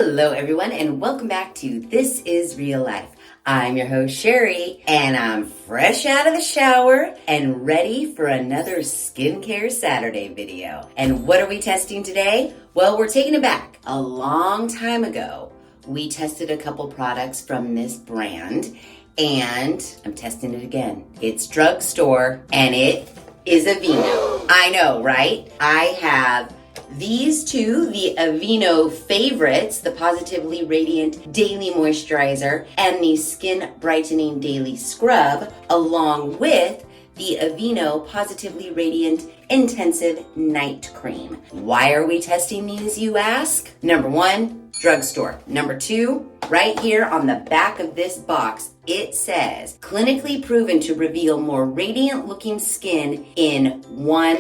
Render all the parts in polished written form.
Hello everyone and welcome back to This Is Real Life. I'm your host Sheri and I'm fresh out of the shower and ready for another Skincare Saturday video. And what are we testing today? Well, we're taking it back. A long time ago, we tested a couple products from this brand and I'm testing it again. It's drugstore and it is Aveeno. I know, right? I have these two, the Aveeno favorites, the Positively Radiant Daily Moisturizer and the Skin Brightening Daily Scrub, along with the Aveeno Positively Radiant Intensive Night Cream. Why are we testing these, you ask? Number one, drugstore. Number two, right here on the back of this box, it says, clinically proven to reveal more radiant looking skin in 1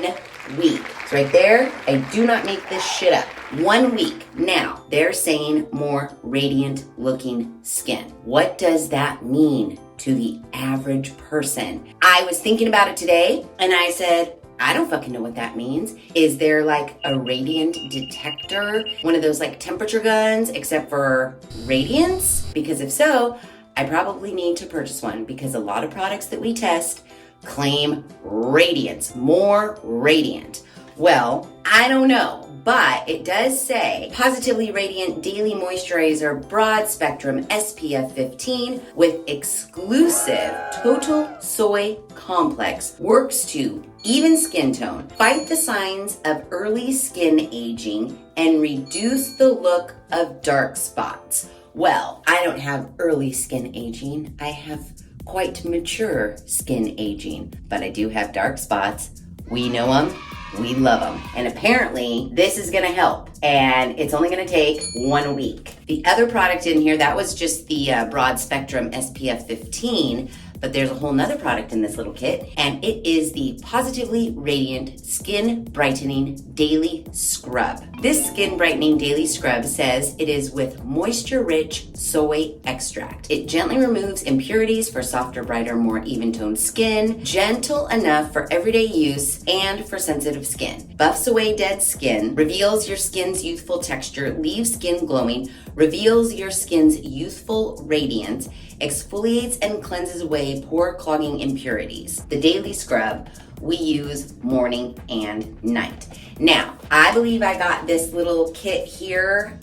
week. It's right there. I do not make this shit up. 1 week. Now, they're saying more radiant looking skin. What does that mean to the average person? I was thinking about it today and I said, I don't fucking know what that means. Is there like a radiant detector? One of those like temperature guns, except for radiance? Because if so, I probably need to purchase one because a lot of products that we test claim radiance, more radiant. Well, I don't know. But it does say Positively Radiant Daily Moisturizer Broad Spectrum SPF 15 with exclusive Total Soy Complex works to even skin tone, fight the signs of early skin aging, and reduce the look of dark spots. Well, I don't have early skin aging. I have quite mature skin aging, but I do have dark spots. We know them. We love them. And apparently this is gonna help and it's only gonna take 1 week. The other product in here, that was just the Broad Spectrum SPF 15, but there's a whole nother product in this little kit and it is the Positively Radiant Skin Brightening Daily Scrub. This Skin Brightening Daily Scrub says it is with moisture-rich soy extract. It gently removes impurities for softer, brighter, more even-toned skin, gentle enough for everyday use and for sensitive skin. Buffs away dead skin, reveals your skin's youthful texture, leaves skin glowing, reveals your skin's youthful radiance, exfoliates and cleanses away pore clogging impurities. The Daily Scrub we use morning and night. Now, I believe I got this little kit here,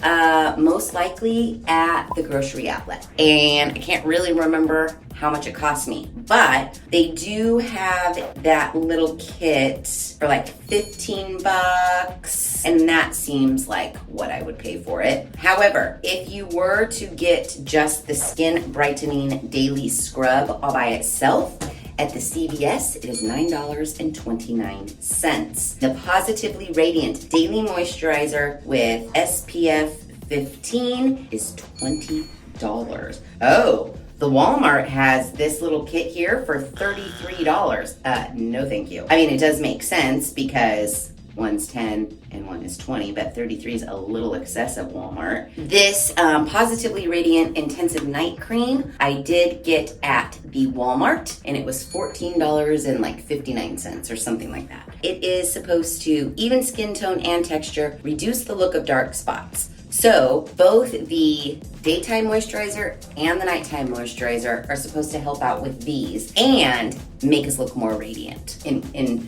most likely at the grocery outlet. And I can't really remember how much it cost me, but they do have that little kit for like 15 bucks. And that seems like what I would pay for it. However, if you were to get just the Skin Brightening Daily Scrub all by itself, at the CVS, it is $9.29. The Positively Radiant Daily Moisturizer with SPF 15 is $20. Oh, the Walmart has this little kit here for $33. No thank you. I mean, it does make sense because one's 10 and one is 20, but 33 is a little excessive, Walmart. This Positively Radiant Intensive Night Cream, I did get at the Walmart and it was $14.59 or something like that. It is supposed to even skin tone and texture, reduce the look of dark spots. So both the daytime moisturizer and the nighttime moisturizer are supposed to help out with these and make us look more radiant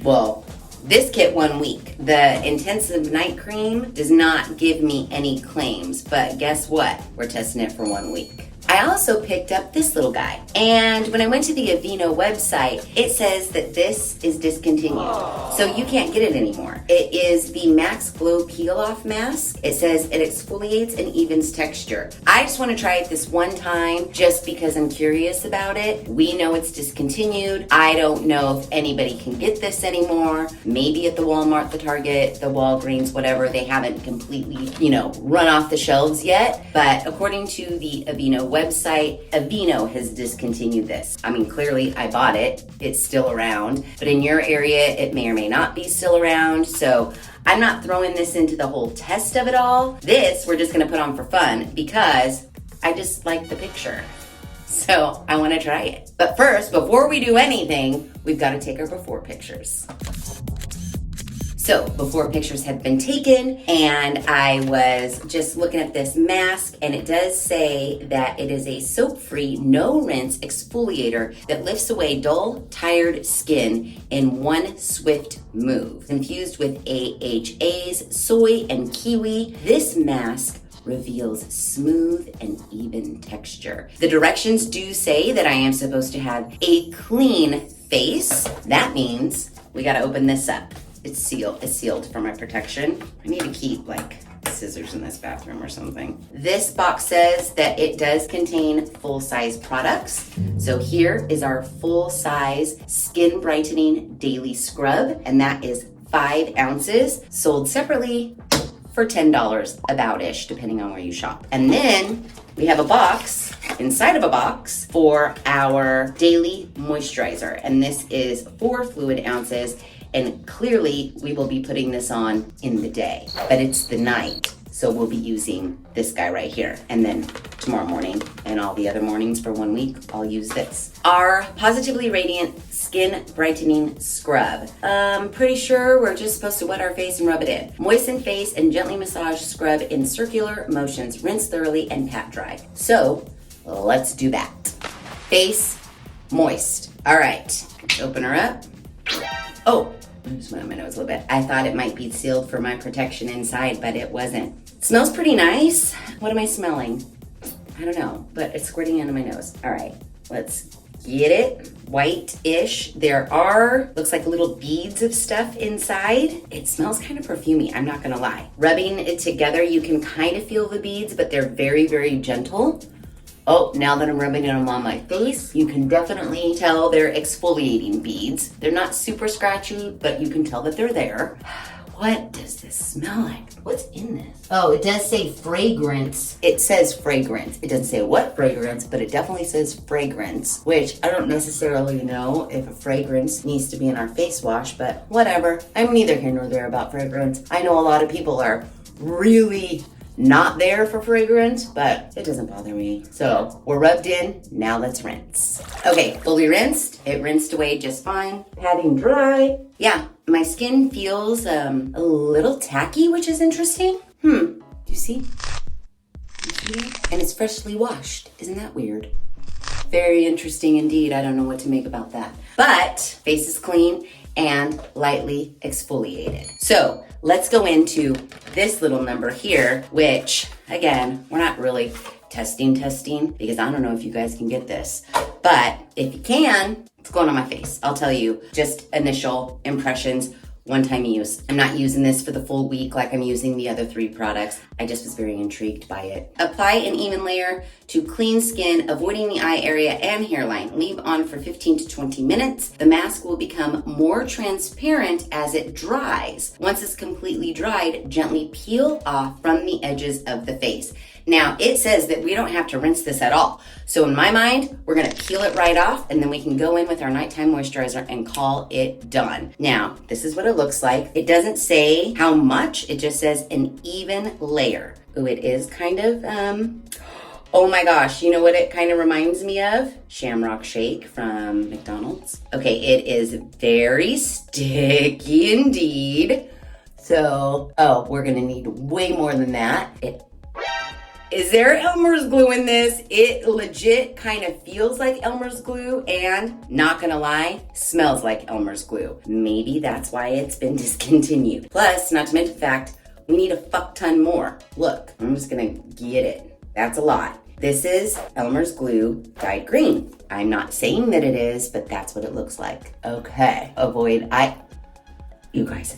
well, this kit 1 week. The Intensive Night Cream does not give me any claims, but guess what? We're testing it for 1 week. I also picked up this little guy. And when I went to the Aveeno website, it says that this is discontinued. So you can't get it anymore. It is the Max Glow Peel Off Mask. It says it exfoliates and evens texture. I just want to try it this one time just because I'm curious about it. We know it's discontinued. I don't know if anybody can get this anymore. Maybe at the Walmart, the Target, the Walgreens, whatever, they haven't completely, run off the shelves yet. But according to the Aveeno website, Aveeno has discontinued this. I mean, clearly I bought it. It's still around. But in your area, it may or may not be still around. So I'm not throwing this into the whole test of it all. This we're just gonna put on for fun because I just like the picture. So I wanna try it. But first, before we do anything, we've gotta take our before pictures. So before pictures had been taken, and I was just looking at this mask, and it does say that it is a soap-free, no-rinse exfoliator that lifts away dull, tired skin in one swift move. Infused with AHAs, soy, and kiwi, this mask reveals smooth and even texture. The directions do say that I am supposed to have a clean face. That means we gotta open this up. It's sealed for my protection. I need to keep like scissors in this bathroom or something. This box says that it does contain full-size products. So here is our full-size skin brightening daily scrub, and that is 5 ounces, sold separately for $10 about-ish, depending on where you shop. And then we have a box, inside of a box, for our daily moisturizer. And this is 4 fluid ounces. And clearly we will be putting this on in the day, but it's the night. So we'll be using this guy right here. And then tomorrow morning and all the other mornings for 1 week, I'll use this. Our Positively Radiant Skin Brightening Scrub. Pretty sure we're just supposed to wet our face and rub it in. Moisten face and gently massage scrub in circular motions. Rinse thoroughly and pat dry. So let's do that. Face moist. All right, let's open her up. Oh, I just went on my nose a little bit. I thought it might be sealed for my protection inside, but it wasn't. It smells pretty nice. What am I smelling? I don't know, but it's squirting into my nose. All right, let's get it. White-ish. There are, looks like little beads of stuff inside. It smells kind of perfumey, I'm not gonna lie. Rubbing it together, you can kind of feel the beads, but they're very, very gentle. Oh, now that I'm rubbing it on my face, you can definitely tell they're exfoliating beads. They're not super scratchy, but you can tell that they're there. What does this smell like? What's in this? Oh, it does say fragrance. It says fragrance. It doesn't say what fragrance, but it definitely says fragrance, which I don't necessarily know if a fragrance needs to be in our face wash, but whatever. I'm neither here nor there about fragrance. I know a lot of people are really not there for fragrance, but it doesn't bother me. So we're rubbed in, now let's rinse. Okay, fully rinsed. It rinsed away just fine. Patting dry. Yeah, my skin feels a little tacky, which is interesting. You see? You see? And it's freshly washed. Isn't that weird? Very interesting indeed. I don't know what to make about that. But face is clean and lightly exfoliated. So let's go into this little number here, which again, we're not really testing because I don't know if you guys can get this, but if you can, it's going on my face. I'll tell you just initial impressions, one-time use. I'm not using this for the full week like I'm using the other 3 products. I just was very intrigued by it. Apply an even layer to clean skin, avoiding the eye area and hairline. Leave on for 15 to 20 minutes. The mask will become more transparent as it dries. Once it's completely dried, gently peel off from the edges of the face. Now, it says that we don't have to rinse this at all. So in my mind, we're gonna peel it right off, and then we can go in with our nighttime moisturizer and call it done. Now, this is what it looks like. It doesn't say how much, it just says an even layer. Ooh, it is kind of, oh my gosh, you know what it kind of reminds me of? Shamrock Shake from McDonald's. Okay, it is very sticky indeed. So, oh, we're gonna need way more than that. Is there Elmer's glue in this? It legit kind of feels like Elmer's glue and, not gonna lie, smells like Elmer's glue. Maybe that's why it's been discontinued. Plus, not to mention the fact, we need a fuck ton more. Look, I'm just gonna get it. That's a lot. This is Elmer's glue dyed green. I'm not saying that it is, but that's what it looks like. Okay, you guys,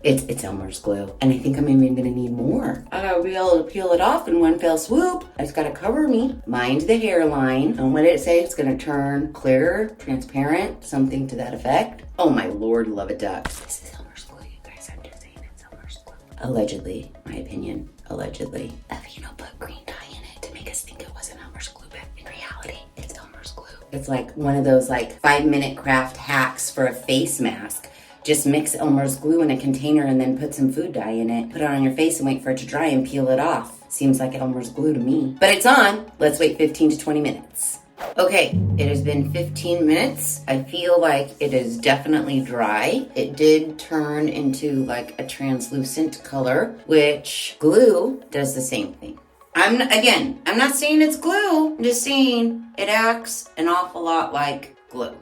it's Elmer's glue. And I think I'm even gonna need more. I gotta be able to peel it off in one fell swoop. It's gotta cover me. Mind the hairline. And what did it say? It's gonna turn clear, transparent, something to that effect. Oh my Lord, love a duck. This is Elmer's glue, you guys. I'm just saying it's Elmer's glue. Allegedly, my opinion, allegedly. Aveeno put green dye in it to make us think it wasn't Elmer's glue, but in reality, it's Elmer's glue. It's like one of those 5-minute craft hacks for a face mask. Just mix Elmer's glue in a container and then put some food dye in it. Put it on your face and wait for it to dry and peel it off. Seems like Elmer's glue to me. But it's on. Let's wait 15 to 20 minutes. Okay, it has been 15 minutes. I feel like it is definitely dry. It did turn into like a translucent color, which glue does the same thing. I'm not saying it's glue. I'm just saying it acts an awful lot like glue.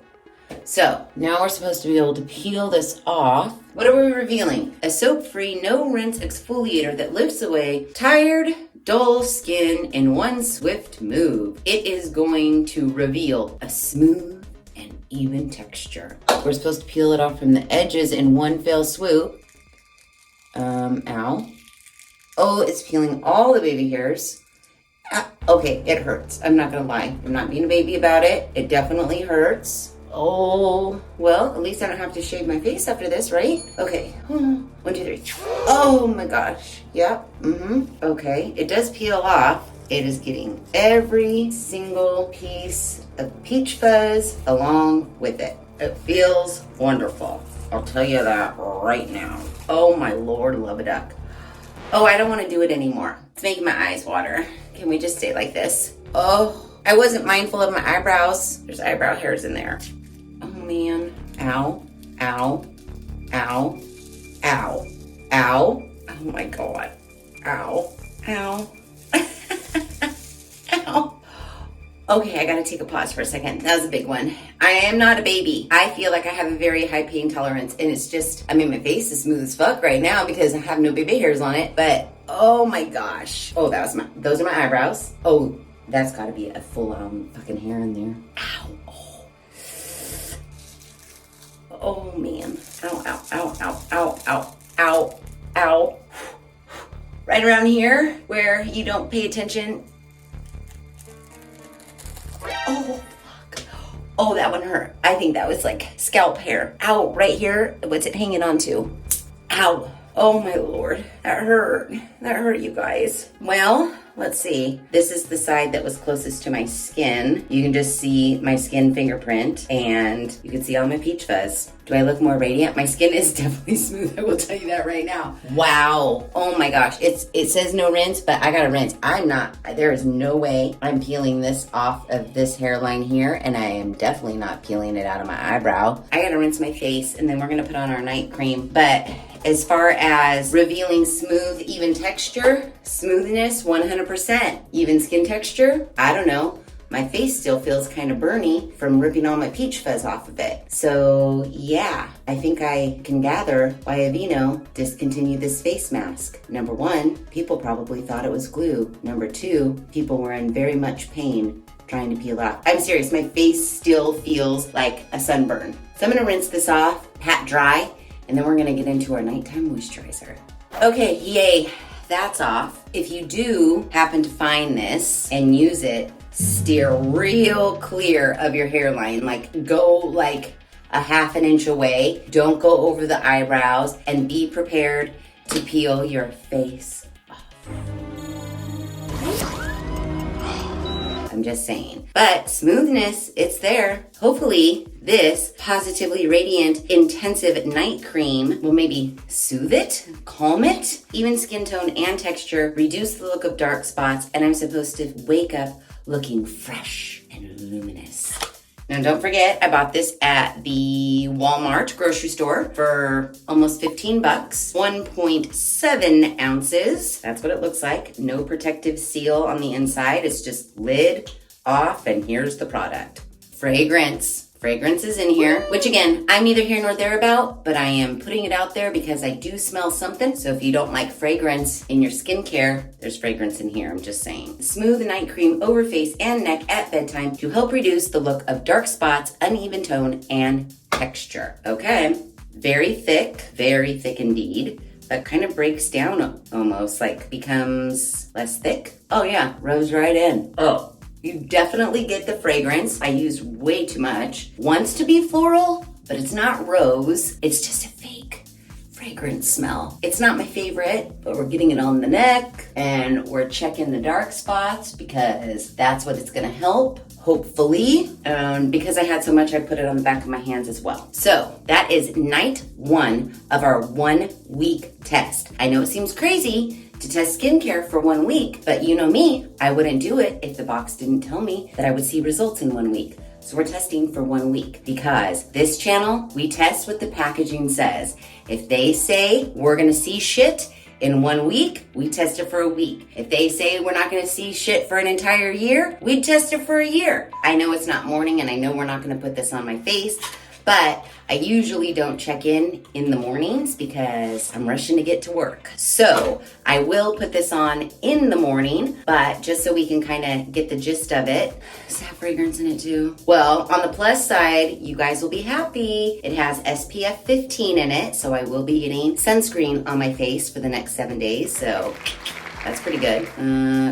So now we're supposed to be able to peel this off. What are we revealing? A soap-free, no-rinse exfoliator that lifts away tired, dull skin in one swift move. It is going to reveal a smooth and even texture. We're supposed to peel it off from the edges in one fell swoop. Ow. Oh, it's peeling all the baby hairs. Okay, it hurts. I'm not gonna lie. I'm not being a baby about it. It definitely hurts. Oh, well, at least I don't have to shave my face after this, right? Okay, 1, 2, 3. Oh my gosh, yep, okay. It does peel off. It is getting every single piece of peach fuzz along with it. It feels wonderful. I'll tell you that right now. Oh my Lord, love a duck. Oh, I don't want to do it anymore. It's making my eyes water. Can we just stay like this? Oh, I wasn't mindful of my eyebrows. There's eyebrow hairs in there. Oh man. Ow, ow, ow, ow, ow. Oh my God. Ow, ow, ow. Okay, I gotta take a pause for a second. That was a big one. I am not a baby. I feel like I have a very high pain tolerance, and it's just, I mean, my face is smooth as fuck right now because I have no baby hairs on it, but oh my gosh. Oh, those are my eyebrows. Oh, that's gotta be a full fucking hair in there. Ow, oh. Oh man. Ow, ow, ow, ow, ow, ow, ow, ow. Right around here where you don't pay attention. Oh, fuck. Oh, that one hurt. I think that was like scalp hair. Ow, right here. What's it hanging on to? Ow. Oh my Lord. That hurt. That hurt, you guys. Well, let's see. This is the side that was closest to my skin. You can just see my skin fingerprint and you can see all my peach fuzz. Do I look more radiant? My skin is definitely smooth. I will tell you that right now. Wow. Oh my gosh. It says no rinse, but I gotta rinse. There is no way I'm peeling this off of this hairline here, and I am definitely not peeling it out of my eyebrow. I gotta rinse my face, and then we're gonna put on our night cream. But as far as revealing smooth, even texture, smoothness, 100%. Even skin texture, I don't know. My face still feels kind of burny from ripping all my peach fuzz off of it. So yeah, I think I can gather why Aveeno discontinued this face mask. Number 1, people probably thought it was glue. Number 2, people were in very much pain trying to peel off. I'm serious, my face still feels like a sunburn. So I'm gonna rinse this off, pat dry, and then we're gonna get into our nighttime moisturizer. Okay, yay, that's off. If you do happen to find this and use it, steer real clear of your hairline. Like go like a ½ inch away. Don't go over the eyebrows, and be prepared to peel your face off. I'm just saying. But smoothness, it's there. Hopefully this Positively Radiant Intensive Night Cream will maybe soothe it, calm it, even skin tone and texture, reduce the look of dark spots, and I'm supposed to wake up looking fresh and luminous. Now don't forget, I bought this at the Walmart grocery store for almost 15 bucks. 1.7 ounces. That's what it looks like. No protective seal on the inside. It's just lid off, and here's the product. Fragrance. Fragrance is in here, which again, I'm neither here nor there about, but I am putting it out there because I do smell something. So if you don't like fragrance in your skincare, there's fragrance in here, I'm just saying. Smooth night cream over face and neck at bedtime to help reduce the look of dark spots, uneven tone, and texture. Okay, very thick indeed. That kind of breaks down almost, like becomes less thick. Oh yeah, rose right in. Oh. You definitely get the fragrance. I used way too much. Wants to be floral, but it's not rose. It's just a fake fragrance smell. It's not my favorite, but we're getting it on the neck and we're checking the dark spots because that's what it's gonna help, hopefully. Because I had so much, I put it on the back of my hands as well. So that is night 1 of our 1 week test. I know it seems crazy to test skincare for 1 week. But you know me, I wouldn't do it if the box didn't tell me that I would see results in 1 week. So we're testing for 1 week because this channel, we test what the packaging says. If they say we're gonna see shit in 1 week, we test it for a week. If they say we're not gonna see shit for an entire year, we test it for a year. I know it's not morning and I know we're not gonna put this on my face, but I usually don't check in the mornings because I'm rushing to get to work. So I will put this on in the morning, but just so we can kind of get the gist of it. Does it have fragrance in it too? Well, on the plus side, you guys will be happy. It has SPF 15 in it, so I will be getting sunscreen on my face for the next 7 days, so that's pretty good.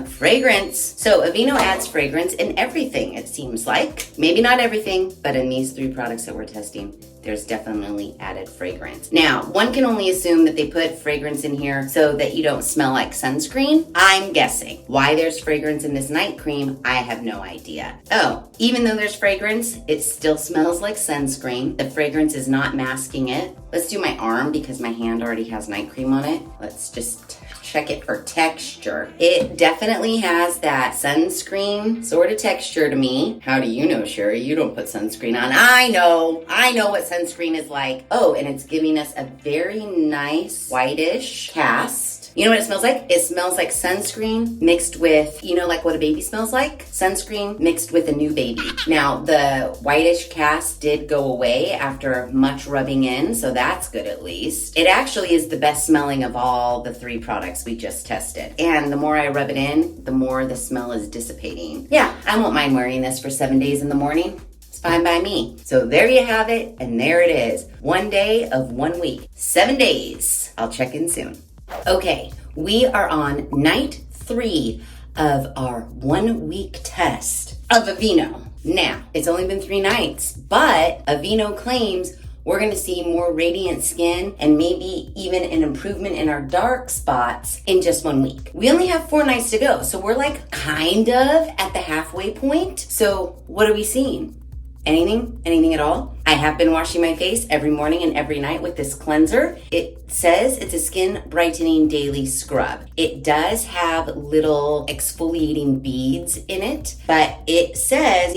Fragrance. So Aveeno adds fragrance in everything, it seems like. Maybe not everything, but in these 3 products that we're testing, there's definitely added fragrance. Now, one can only assume that they put fragrance in here so that you don't smell like sunscreen. I'm guessing. Why there's fragrance in this night cream, I have no idea. Oh, even though there's fragrance, it still smells like sunscreen. The fragrance is not masking it. Let's do my arm because my hand already has night cream on it. Let's just check it for texture. It definitely has that sunscreen sort of texture to me. How do you know, Sheri? You don't put sunscreen on. I know what sunscreen is like. Oh, and it's giving us a very nice whitish cast. You know what it smells like? It smells like sunscreen mixed with, you know, like what a baby smells like? Sunscreen mixed with a new baby. Now, the whitish cast did go away after much rubbing in, so that's good at least. It actually is the best smelling of all the 3 products we just tested. And the more I rub it in, the more the smell is dissipating. Yeah, I won't mind wearing this for 7 days in the morning. It's fine by me. So there you have it, and there it is. 1 day of 1 week. 7 days. I'll check in soon. Okay, we are on night 3 of our 1 week test of Aveeno. Now, it's only been 3 nights, but Aveeno claims we're gonna see more radiant skin and maybe even an improvement in our dark spots in just 1 week. We only have 4 nights to go, so we're like kind of at the halfway point. So what are we seeing? Anything at all? I have been washing my face every morning and every night with this cleanser. It says it's a skin brightening daily scrub. It does have little exfoliating beads in it, but it says,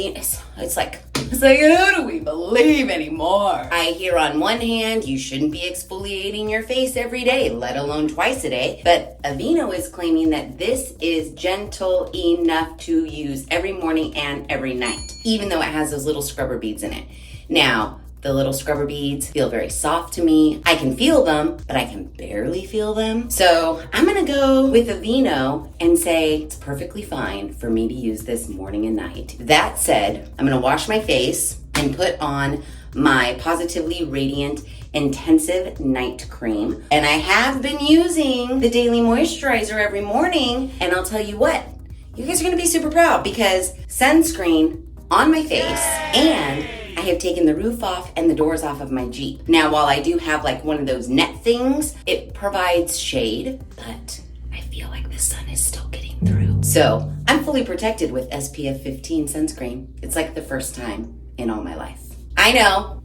it's like, who do we believe anymore? I hear on one hand, you shouldn't be exfoliating your face every day, let alone twice a day. But Aveeno is claiming that this is gentle enough to use every morning and every night, even though it has those little scrubber beads in it. Now, the little scrubber beads feel very soft to me. I can feel them, but I can barely feel them. So I'm gonna go with Aveeno and say it's perfectly fine for me to use this morning and night. That said, I'm gonna wash my face and put on my Positively Radiant Intensive Night Cream. And I have been using the Daily Moisturizer every morning, and I'll tell you what, you guys are gonna be super proud because sunscreen on my face, and I have taken the roof off and the doors off of my Jeep. Now, while I do have like one of those net things, it provides shade, but I feel like the sun is still getting through. So I'm fully protected with SPF 15 sunscreen. It's like the first time in all my life. I know.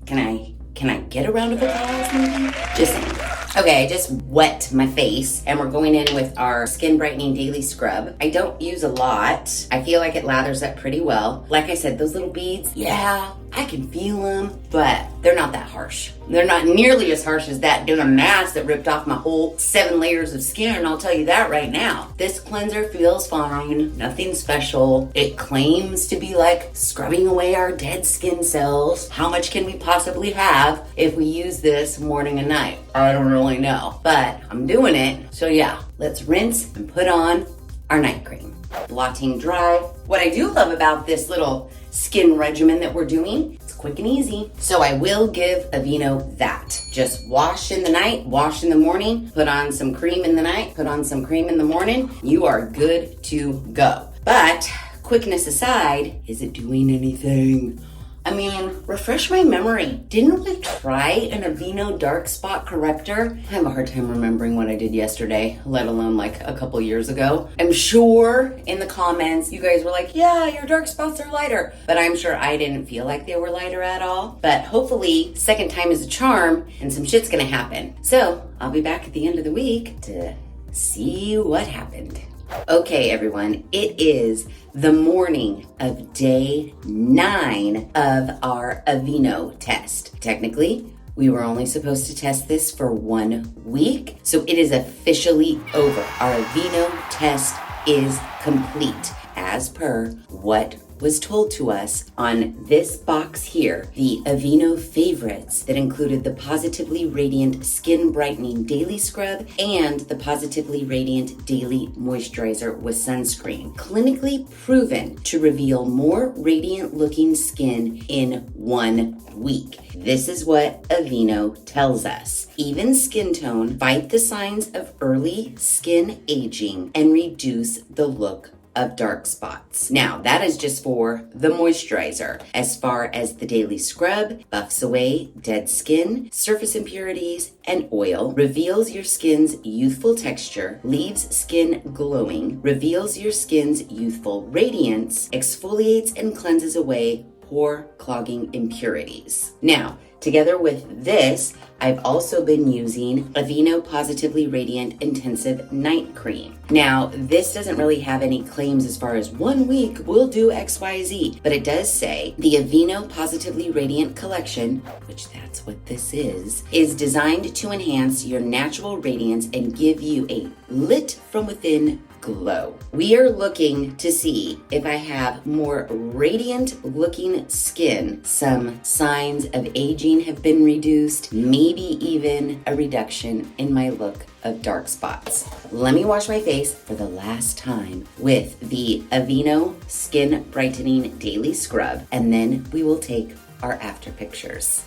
Can I get a round of applause maybe? Just saying. Okay, I just wet my face and we're going in with our Skin Brightening Daily Scrub. I don't use a lot. I feel like it lathers up pretty well. Like I said, those little beads, yeah, I can feel them, but they're not that harsh. They're not nearly as harsh as that doing a mask that ripped off my whole 7 layers of skin, I'll tell you that right now. This cleanser feels fine, nothing special. It claims to be like scrubbing away our dead skin cells. How much can we possibly have if we use this morning and night? I don't really know, but I'm doing it. So yeah, let's rinse and put on our night cream. Blotting dry. What I do love about this little skin regimen that we're doing, it's quick and easy. So I will give Aveeno that. Just wash in the night, wash in the morning, put on some cream in the night, put on some cream in the morning. You are good to go. But quickness aside, is it doing anything? I mean, refresh my memory. Didn't we try an Aveeno dark spot corrector? I have a hard time remembering what I did yesterday, let alone like a couple years ago. I'm sure in the comments, you guys were like, yeah, your dark spots are lighter. But I'm sure I didn't feel like they were lighter at all. But hopefully, second time is a charm and some shit's gonna happen. So I'll be back at the end of the week to see what happened. Okay, everyone, it is the morning of day 9 of our Aveeno test. Technically, we were only supposed to test this for 1 week, so it is officially over. Our Aveeno test is complete as per what was told to us on this box here, the Aveeno favorites that included the Positively Radiant Skin Brightening Daily Scrub and the Positively Radiant Daily Moisturizer with Sunscreen. Clinically proven to reveal more radiant looking skin in 1 week. This is what Aveeno tells us. Even skin tone, fight the signs of early skin aging and reduce the look of dark spots. Now, that is just for the moisturizer. As far as the daily scrub, buffs away dead skin, surface impurities, and oil, reveals your skin's youthful texture, leaves skin glowing, reveals your skin's youthful radiance, exfoliates and cleanses away pore clogging impurities. Now, together with this, I've also been using Aveeno Positively Radiant Intensive Night Cream. Now, this doesn't really have any claims as far as 1 week will do XYZ, but it does say the Aveeno Positively Radiant Collection, which that's what this is designed to enhance your natural radiance and give you a lit from within glow. We are looking to see if I have more radiant looking skin. Some signs of aging have been reduced, maybe even a reduction in my look of dark spots. Let me wash my face for the last time with the Aveeno Skin Brightening Daily Scrub, and then we will take our after pictures.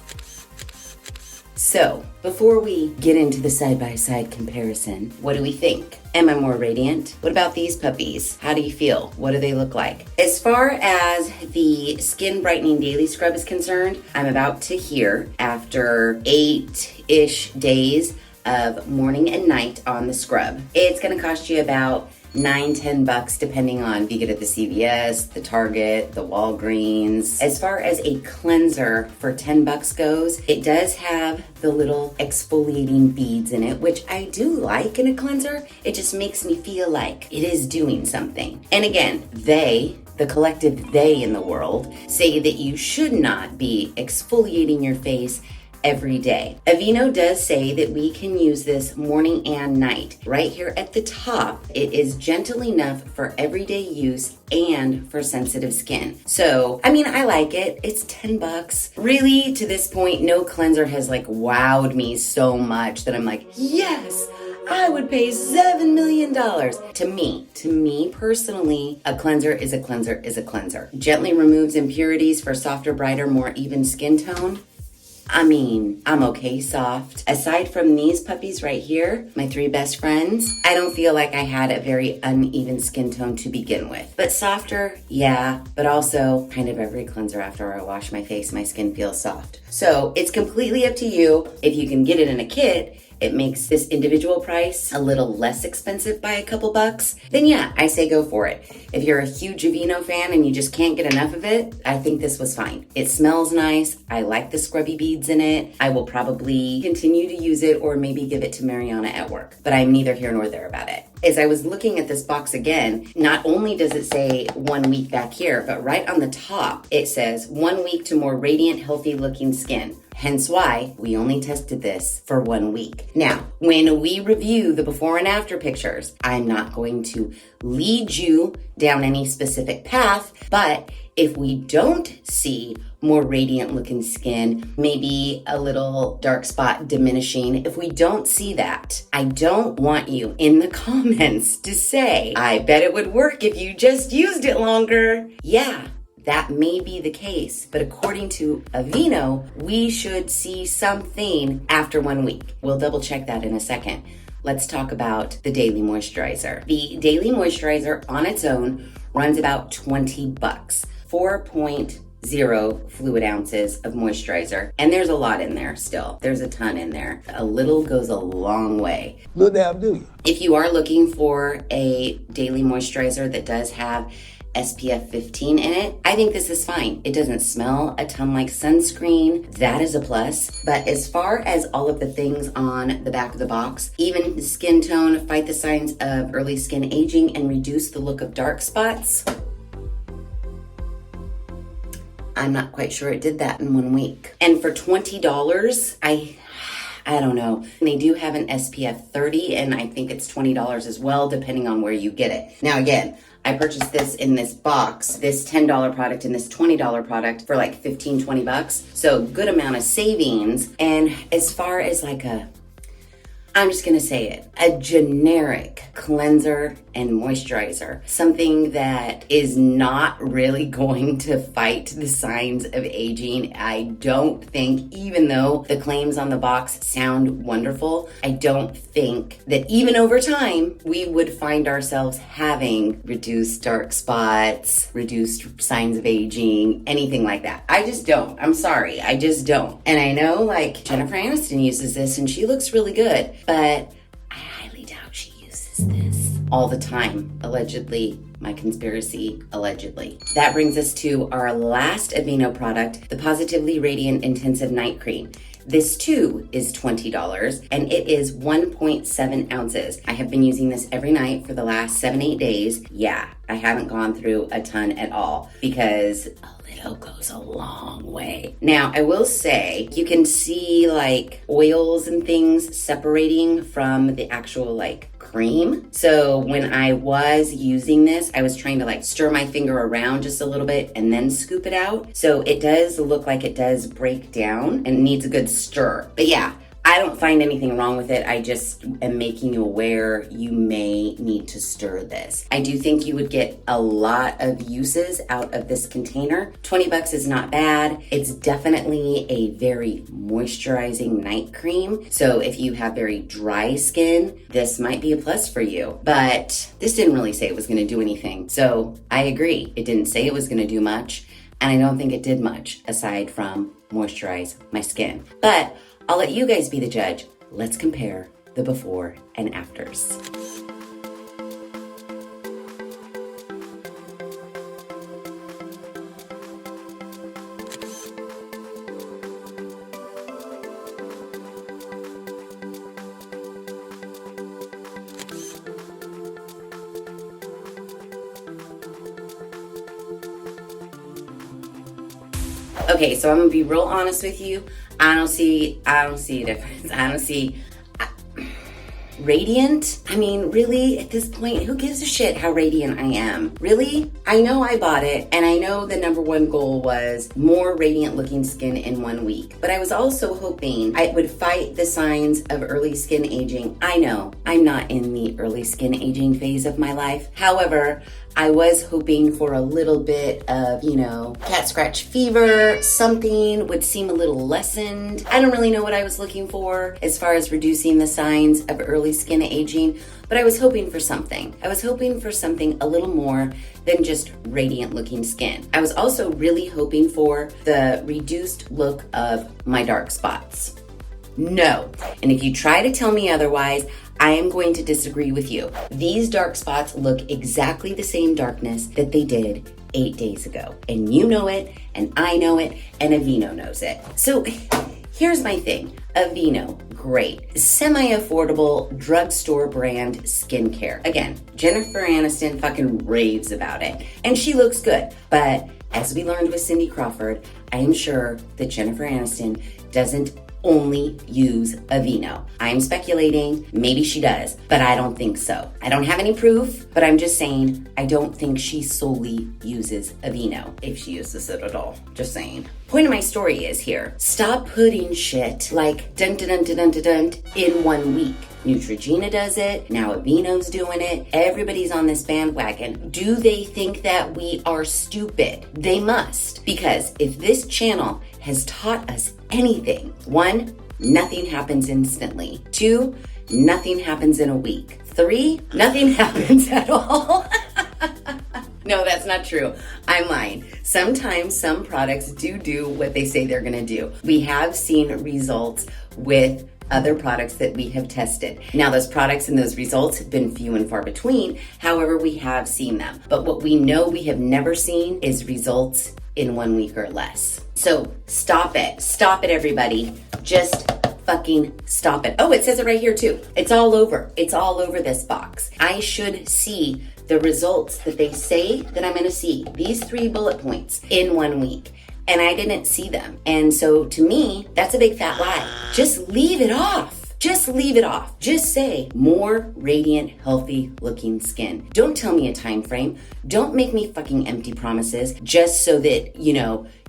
So, before we get into the side-by-side comparison, what do we think? Am I more radiant? What about these puppies? How do you feel? What do they look like? As far as the Skin Brightening Daily Scrub is concerned, I'm about to hear after 8-ish days of morning and night on the scrub. It's gonna cost you about $9-10 depending on if you get it at the CVS, the Target, the Walgreens. As far as a cleanser for $10 goes, it does have the little exfoliating beads in it, which I do like in a cleanser. It just makes me feel like it is doing something. And again, the collective they in the world, say that you should not be exfoliating your face every day. Aveeno does say that we can use this morning and night. Right here at the top, it is gentle enough for everyday use and for sensitive skin. So, I mean, I like it. It's $10. Really, to this point, no cleanser has like wowed me so much that I'm like, yes, I would pay $7 million. To me personally, a cleanser is a cleanser is a cleanser. Gently removes impurities for softer, brighter, more even skin tone. I mean, I'm okay soft. Aside from these puppies right here, my 3 best friends, I don't feel like I had a very uneven skin tone to begin with. But softer, yeah, but also kind of every cleanser after I wash my face, my skin feels soft. So it's completely up to you. If you can get it in a kit, it makes this individual price a little less expensive by a couple bucks, then yeah, I say go for it. If you're a huge Aveeno fan and you just can't get enough of it, I think this was fine. It smells nice. I like the scrubby beads in it. I will probably continue to use it or maybe give it to Mariana at work, but I'm neither here nor there about it. As I was looking at this box again, not only does it say 1 week back here, but right on the top, it says 1 week to more radiant, healthy looking skin. Hence why we only tested this for 1 week. Now, when we review the before and after pictures, I'm not going to lead you down any specific path, but if we don't see more radiant looking skin, maybe a little dark spot diminishing, if we don't see that, I don't want you in the comments to say, I bet it would work if you just used it longer. Yeah, that may be the case, but according to Aveeno, we should see something after 1 week. We'll double check that in a second. Let's talk about the daily moisturizer. The daily moisturizer on its own runs about $20. 4.0 fluid ounces of moisturizer. And there's a lot in there still. There's a ton in there. A little goes a long way. No damn do you. If you are looking for a daily moisturizer that does have SPF 15 in it. I think this is fine. It doesn't smell a ton like sunscreen. That is a plus. But as far as all of the things on the back of the box, even the skin tone, fight the signs of early skin aging, and reduce the look of dark spots, I'm not quite sure it did that in 1 week. And for $20, I don't know. They do have an SPF 30, and I think it's $20 as well, depending on where you get it. Now again, I purchased this in this box, this $10 product and this $20 product for like 15, 20 bucks. So good amount of savings. And as far as like I'm just gonna say it, a generic cleanser and moisturizer, something that is not really going to fight the signs of aging. I don't think, even though the claims on the box sound wonderful, I don't think that even over time, we would find ourselves having reduced dark spots, reduced signs of aging, anything like that. I just don't. I'm sorry, I just don't. And I know like Jennifer Aniston uses this and she looks really good, but I highly doubt she uses this all the time, allegedly. My conspiracy, allegedly. That brings us to our last Aveeno product, the Positively Radiant Intensive Night Cream. This too is $20 and it is 1.7 ounces. I have been using this every night for the last 7-8 days. Yeah, I haven't gone through a ton at all because a little goes a long way. Now, I will say you can see like oils and things separating from the actual like cream. So when I was using this, I was trying to like stir my finger around just a little bit and then scoop it out. So it does look like it does break down and needs a good stir. But yeah, I don't find anything wrong with it. I just am making you aware you may need to stir this. I do think you would get a lot of uses out of this container. 20 bucks is not bad. It's definitely a very moisturizing night cream. So if you have very dry skin, this might be a plus for you. But this didn't really say it was gonna do anything. So I agree. It didn't say it was gonna do much. And I don't think it did much aside from moisturize my skin. But I'll let you guys be the judge. Let's compare the before and afters. Okay, so I'm gonna be real honest with you. I don't see a difference. I don't see radiant. I mean, really, at this point, who gives a shit how radiant I am? Really? I know I bought it, and I know the number one goal was more radiant looking skin in 1 week. But I was also hoping I would fight the signs of early skin aging. I know I'm not in the early skin aging phase of my life. However, I was hoping for a little bit of, cat scratch fever, something would seem a little lessened. I don't really know what I was looking for as far as reducing the signs of early skin aging, but I was hoping for something. I was hoping for something a little more than just radiant looking skin. I was also really hoping for the reduced look of my dark spots. No. And if you try to tell me otherwise, I am going to disagree with you. These dark spots look exactly the same darkness that they did 8 days ago. And you know it, and I know it, and Aveeno knows it. So here's my thing. Aveeno, great. Semi-affordable drugstore brand skincare. Again, Jennifer Aniston fucking raves about it. And she looks good. But as we learned with Cindy Crawford, I am sure that Jennifer Aniston doesn't only use Aveeno. I'm speculating, maybe she does, but I don't think so. I don't have any proof, but I'm just saying I don't think she solely uses Aveeno, if she uses it at all. Just saying. Point of my story is here. Stop putting shit like dun dun dun dun dun dun in 1 week. Neutrogena does it, now Aveeno's doing it, everybody's on this bandwagon. Do they think that we are stupid? They must, because if this channel has taught us anything, 1, nothing happens instantly. 2, nothing happens in a week. 3, nothing happens at all. No, that's not true. I'm lying. Sometimes some products do what they say they're gonna do. We have seen results with other products that we have tested. Now, those products and those results have been few and far between. However, we have seen them. But what we know we have never seen is results in 1 week or less. So stop it. Stop it, everybody. Just fucking stop it. Oh, it says it right here too. It's all over. It's all over this box. I should see the results that they say that I'm going to see. These 3 bullet points in 1 week. And I didn't see them. And so to me, that's a big fat lie. Just leave it off. Just leave it off. Just say more radiant, healthy looking skin. Don't tell me a time frame. Don't make me fucking empty promises just so that,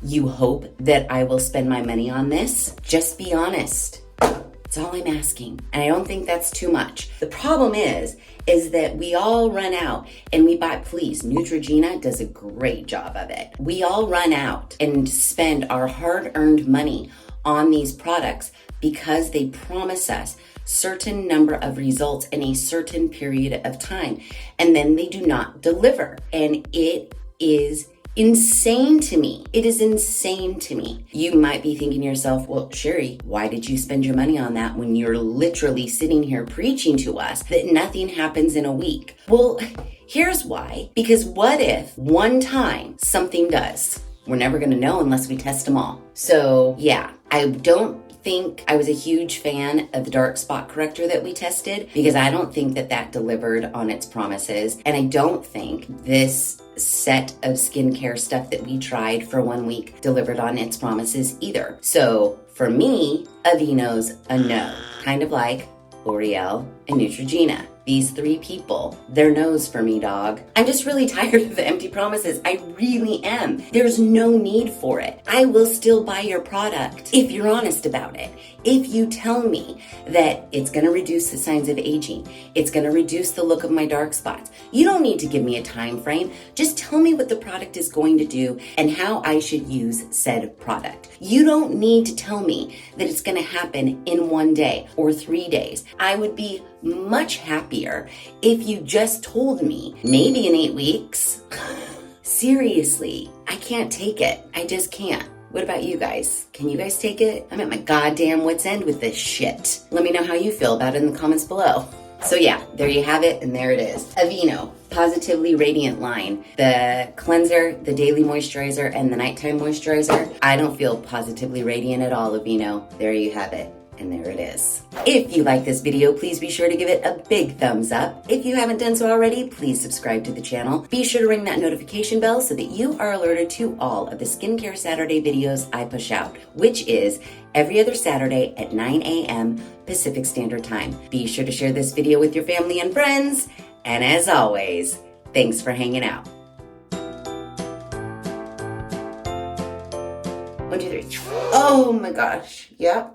you hope that I will spend my money on this. Just be honest. That's all I'm asking. And I don't think that's too much. The problem is that we all run out and we buy, please, Neutrogena does a great job of it. We all run out and spend our hard-earned money on these products because they promise us certain number of results in a certain period of time, and then they do not deliver. And it is insane to me. It is insane to me. You might be thinking to yourself, well, Sheri, why did you spend your money on that when you're literally sitting here preaching to us that nothing happens in a week? Well, here's why. Because what if one time something does? We're never going to know unless we test them all. So yeah, I don't think I was a huge fan of the dark spot corrector that we tested because I don't think that delivered on its promises. And I don't think this set of skincare stuff that we tried for 1 week delivered on its promises either. So for me, Aveeno's a no. Kind of like L'Oreal and Neutrogena. These 3 people, they're no's for me, dog. I'm just really tired of the empty promises. I really am. There's no need for it. I will still buy your product if you're honest about it. If you tell me that it's gonna reduce the signs of aging, it's gonna reduce the look of my dark spots. You don't need to give me a time frame. Just tell me what the product is going to do and how I should use said product. You don't need to tell me that it's gonna happen in 1 day or 3 days. I would be much happier if you just told me maybe in 8 weeks. Seriously, I can't take it. I just can't. What about you guys? Can you guys take it? I'm at my goddamn wit's end with this shit. Let me know how you feel about it in the comments below. So yeah, there you have it, and there it is. Aveeno, Positively Radiant line. The cleanser, the daily moisturizer, and the nighttime moisturizer. I don't feel positively radiant at all, Aveeno. There you have it. And there it is. If you like this video, please be sure to give it a big thumbs up. If you haven't done so already, please subscribe to the channel. Be sure to ring that notification bell so that you are alerted to all of the Skincare Saturday videos I push out, which is every other Saturday at 9 a.m. Pacific Standard Time. Be sure to share this video with your family and friends. And as always, thanks for hanging out. 1, 2, 3. Oh my gosh. Yep.